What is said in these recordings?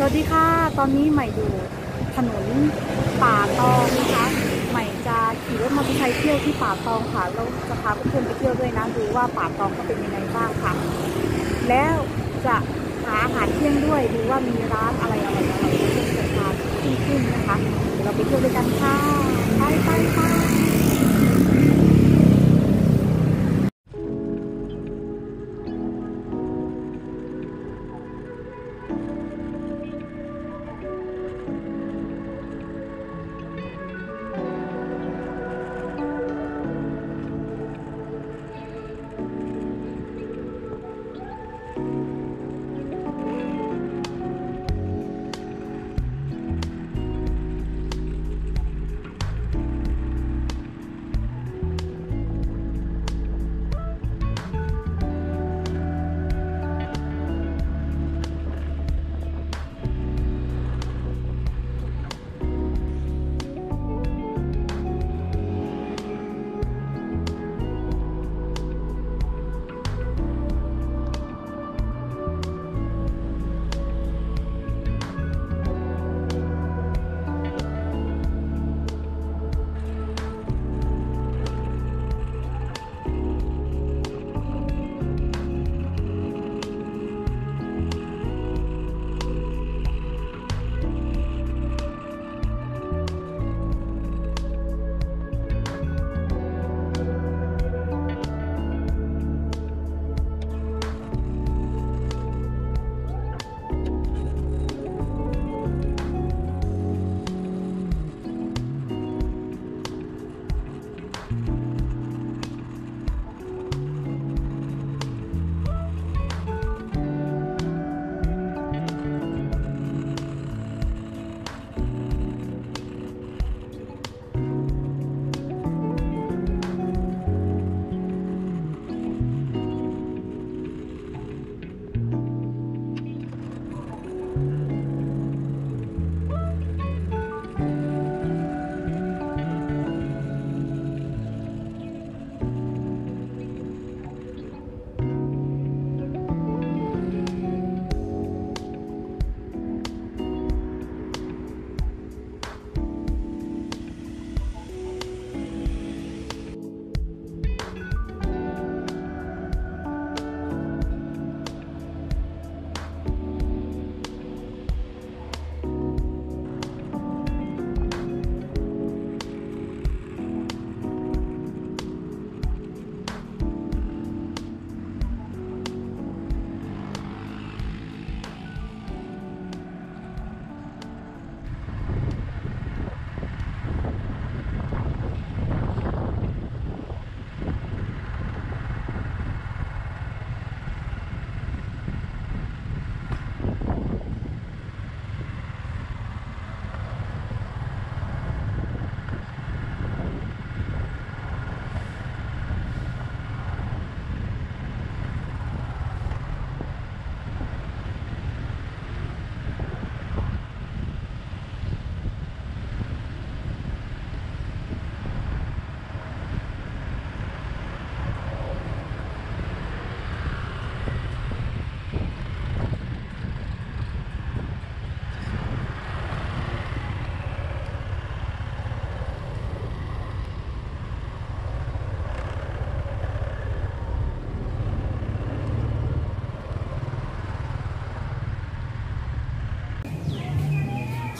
สวัสดีค่ะตอนนี้ใหม่อยู่ถนนป่าตองนะคะใหม่จะขี่รถมอเตอร์ไซค์เที่ยวที่ป่าตองค่ะแล้วจะพาเพื่อนๆไปเที่ยวด้วยนะดูว่าป่าตองก็เป็นยังไงบ้างค่ะแล้วจะหาอาหารเที่ยงด้วยดูว่ามีร้านอะไรอร่อยๆที่จะทานขึ้นนะคะเดี๋ยวเราไปเที่ยวด้วยกันค่ะไป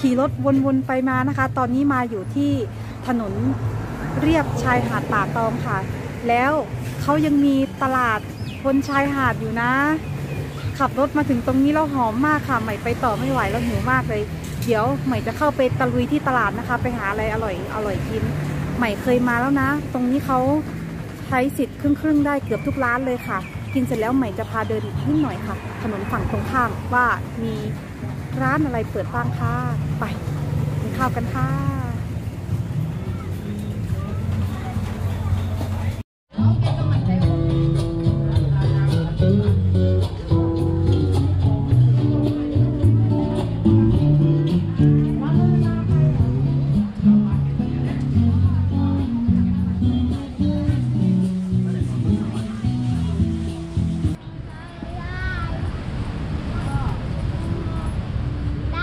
ขี่รถวนๆไปมานะคะตอนนี้มาอยู่ที่ถนนเรียบชายหาดป่าตองค่ะแล้วเขายังมีตลาดบนชายหาดอยู่นะขับรถมาถึงตรงนี้แล้วหอมมากค่ะใหม่ไปต่อไม่ไหวแล้วหิวมากเลยเดี๋ยวใหม่จะเข้าไปตะลุยที่ตลาดนะคะไปหาอะไรอร่อยกินใหม่เคยมาแล้วนะตรงนี้เขาใช้สิทธิ์ครึ่งได้เกือบทุกร้านเลยค่ะกินเสร็จแล้วใหม่จะพาเดินอีกนิดหน่อยค่ะถนนฝั่งตรงข้ามว่ามีร้านอะไรเปิดบ้างค่ะไปกินข้าวกันค่ะ ไ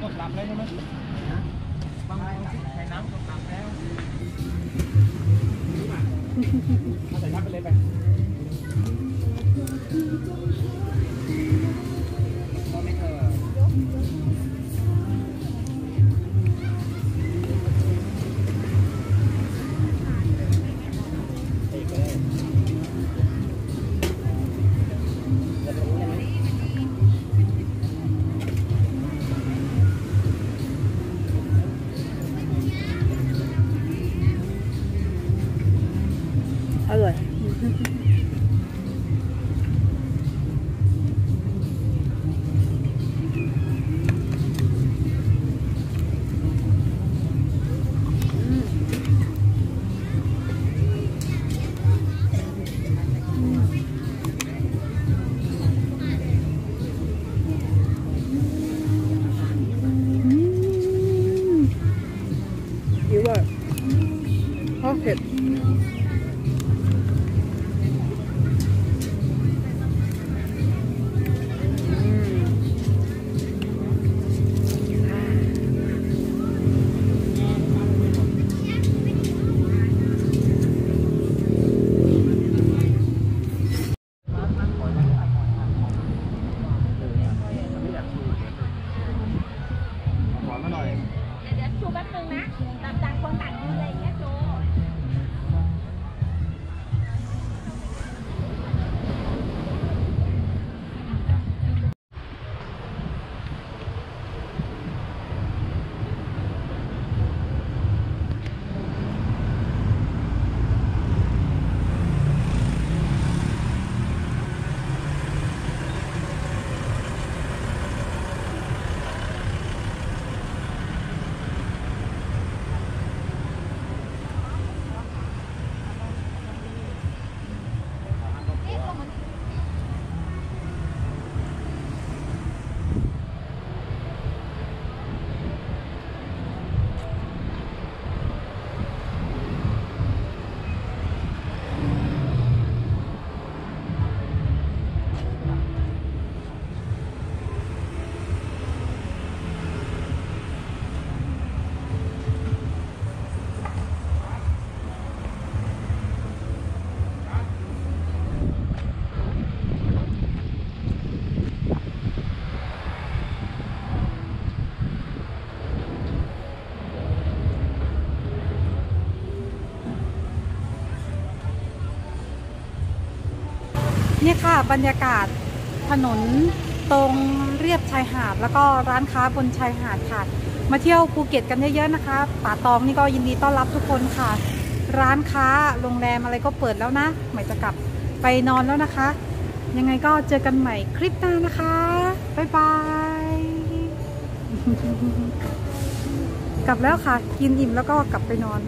กดลำได้ใช่ไหมบางใช้น้ำกดลำแล้วเอาใส่น้ำไปเลยไปอร่อยหิวอ่ะเพราะเผ็ดเนี่ยค่ะบรรยากาศถนนตรงเรียบชายหาดแล้วก็ร้านค้าบนชายหาดค่ะมาเที่ยวภูเก็ตกันเยอะๆนะคะป่าตองนี่ก็ยินดีต้อนรับทุกคนค่ะร้านค้าโรงแรมอะไรก็เปิดแล้วนะใหม่จะกลับไปนอนแล้วนะคะยังไงก็เจอกันใหม่คลิปหน้านะคะบ๊ายบายกลับแล้วค่ะกินอิ่มแล้วก็กลับไปนอน